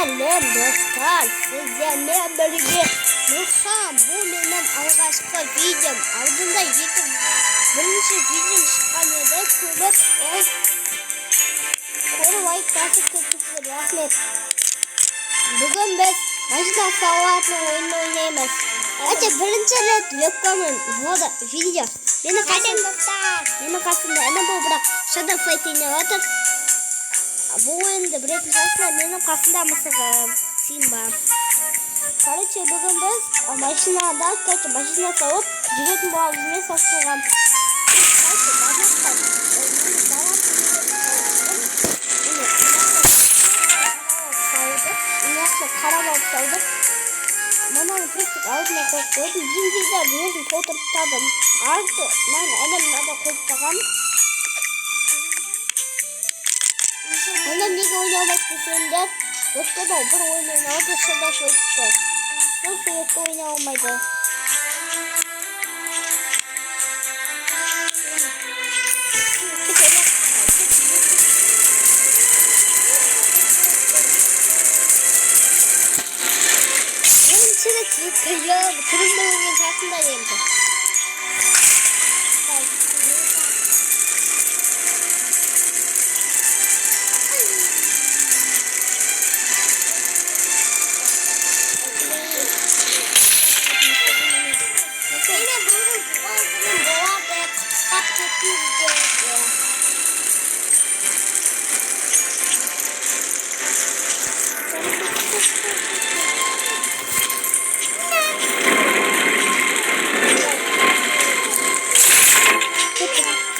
Сәлем достар, сіздермен бірге Нұрхан. Бұл менің алғашқы видеом. Алдында бірінші видеом шыққан еді. Көріп, лайк басып кетіпсіздер, рахмет. Бүгін біз машина салатын ойын ойнаймыз. Бірінші рет өкпемін. Вот видео. Мені қасымда әні бұл, бірақ Shadow Fight ойнап отыр. Бұл ойынды білетін шығарсыздар, менің қасымда мысығы Симба. Короче, бүгін біз машина салып, жүретін боламыз. Мен салып қойғам. Қара болып салдық. Маманы пристік алдына қойып қойдым. Бензинді өзім толтырып тастадым. Арты мен әлемді қойып тастағам. Онда неге ойнамайды десеңдер, достарда бір ойын ойнауды шырдаш өтті. Сол себепті ойнай алмайды. Kırmızı oyunun karşısında yendi.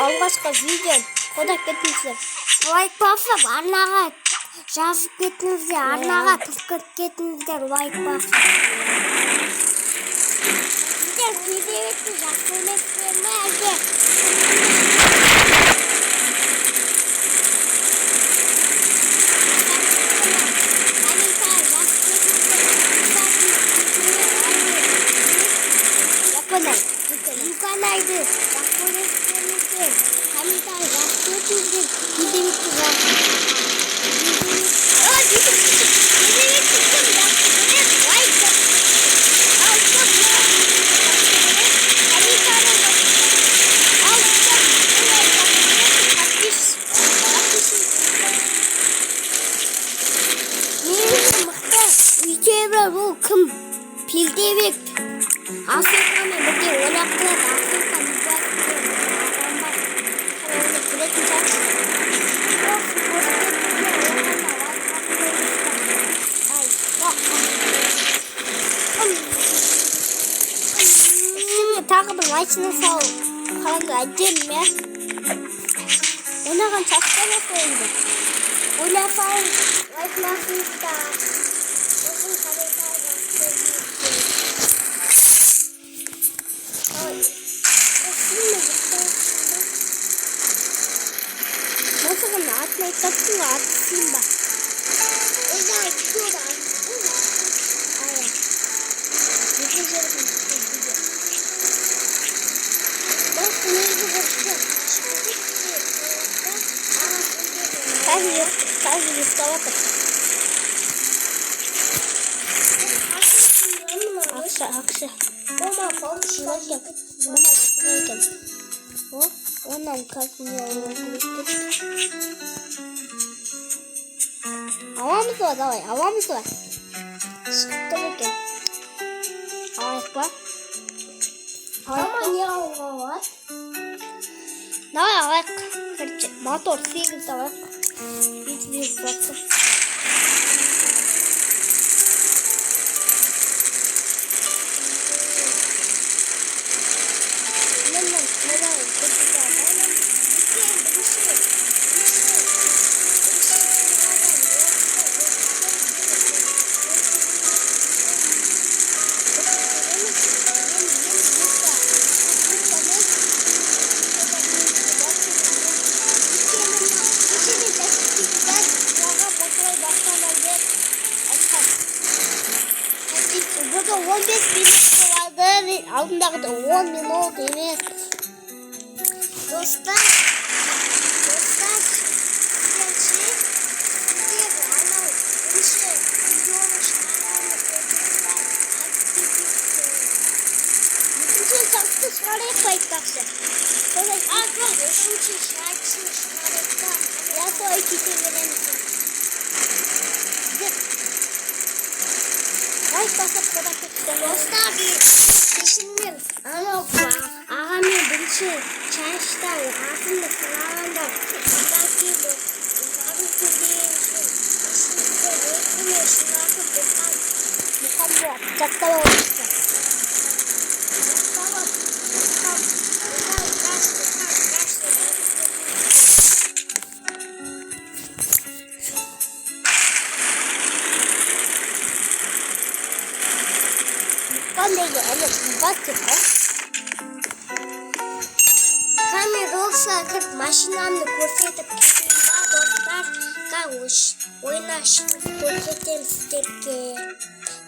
Алғашқы видео қодап кетіңіздер. Лайк басып, арнаға жазып кетіңіздер, арнаға пікір кетіңіздер, лайк басып. Сіздер видеоны жақсы көресіздер ме әлде? Бұл кім? Пелдебек. Асылқамен бірге ойнап тұрады. Асылқан тағы бір машина салу қаланды әдем ме? Ойнаған шақта ма қойынды? Ойлап алың, лайкласыңыздар. Насығын атын айтқасын ға аты Симба. Ойда айтқыда. Ая. Екі жердің көзінде. Бас негізі бұршты. Қазір ұсталатыр. Ақша. Ома помшыға екен. Ondan kalkmıyor. Havamız var, havamız var. Sıkıntı bakın. Havamız var. Ama niye hava var? Ne var? Motor 8 var. Hiç bir baktım. Burada 15 minut vardı ve altında da 10 minut емес. Dostlar, sizce Şarayı koyacaksa. Böyle şimdi şarkısını şarayda. Ya da ikisi verir misin? Ay basıp bırakıp dostlar bir düşündüm. Ama ağamın bir şey çarşıdan aslında sınavında belki bu abi söyleyeyim şimdi şunları bukan bu çatal olacak. Pandayı evet bakıyorum. Kamera olsa kırk maşinamla kurtarıp kesinlikle dostlar kalmış. Oynaş kurtarıp stepke.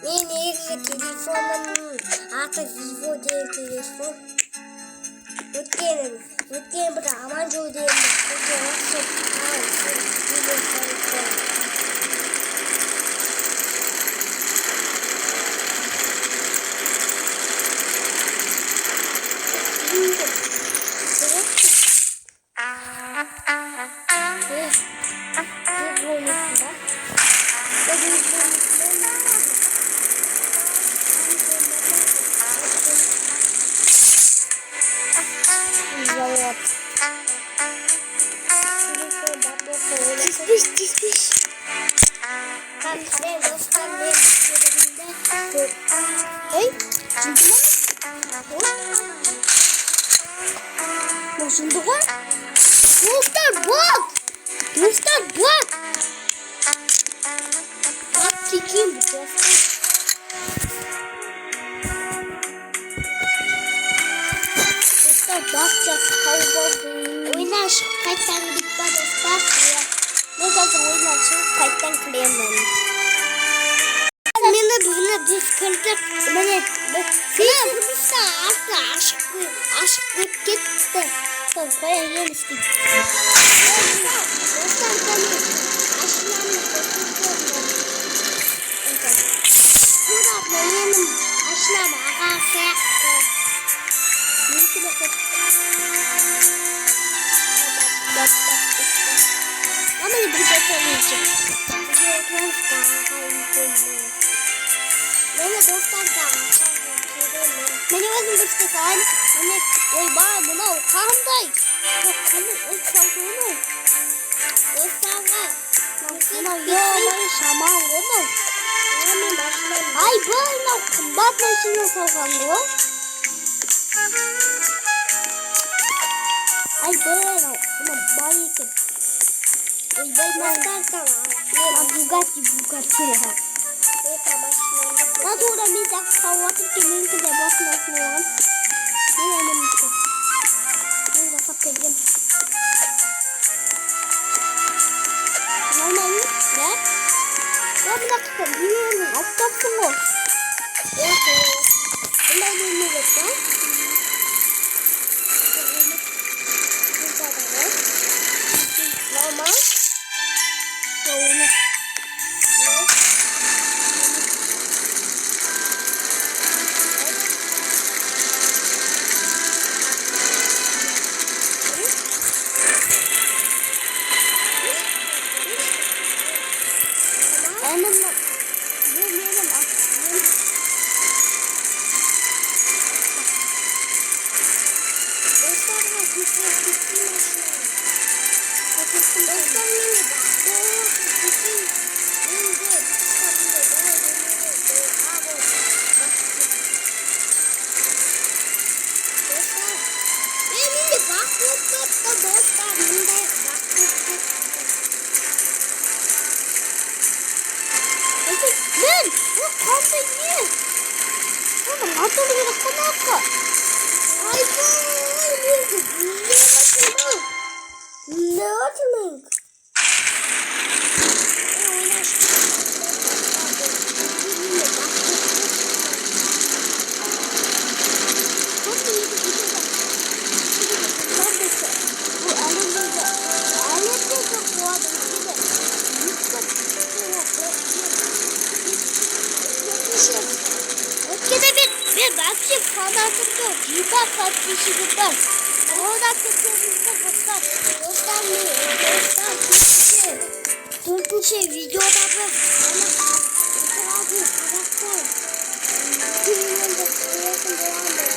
Ne telefonum artık Vivo değil telefon. Lütfen bırak aman çoğu değil. Lütfen olsun. Çizmiş. Ben dostlar ne istediğimde hey, çizdim Nasıl var? Dostlar bak. Bak çekeyim bu dostlar. Bakacağız. Oynar şu kayıttan gitti dostlar. Ne kadar oynar şu kayıttan kırayamam. Bana düz kırdık. Bana bulursa artık aşk gitti. Tamam koyayım istedim. Dostlar bana aşklarını koyuyorum. Burada benim aşklarım ağası. Ama bir bakalım. Bana dostlar da. Beni vazim işte sen. Beni oy bana buna kamday. Kamu uçağını. Dostlar. Bana yo şaman onu. Ay bana kumbat başına sallandı. Ay böyle bunu bayıkın. Ay bayıkın. Bugatti ya. Nasıl uğramayacak? Kahvaltı kimin kıza bakmasın lan. Ne önemli şey. Ne yapıp geldim. Normal ne? Ya bir dakika bilmiyorum. Aptalsın o. Evet. Bunlar bilmiyor da. Normal. Doğru. Ben bu kanda niye? Oğlum atını böyle kanaka. Ay bu ne atılmayın? мен вообще фанатымды жига подписчигімді одан кеткенімді бастап төртінші видеода біз қазақстан фильмінде көретін боламыз.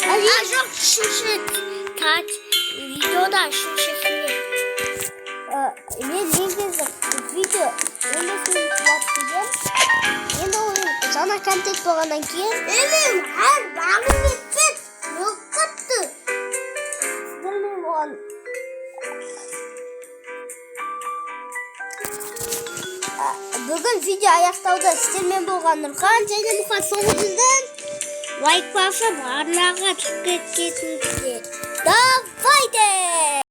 Қазақстан жоқ, үшінші видеода үшіншісінде мен негізі видео өмесін құлатпеген. Енді ол жаңа контент болғаннан кейін мен әр бағын етсек өқытты сіздермен болған бүгін видео аяқтауда сіздермен болған Нұрхан және Мұқан соңымыздан лайк басып арнаға тіркеп кетіңіздер. Давайте!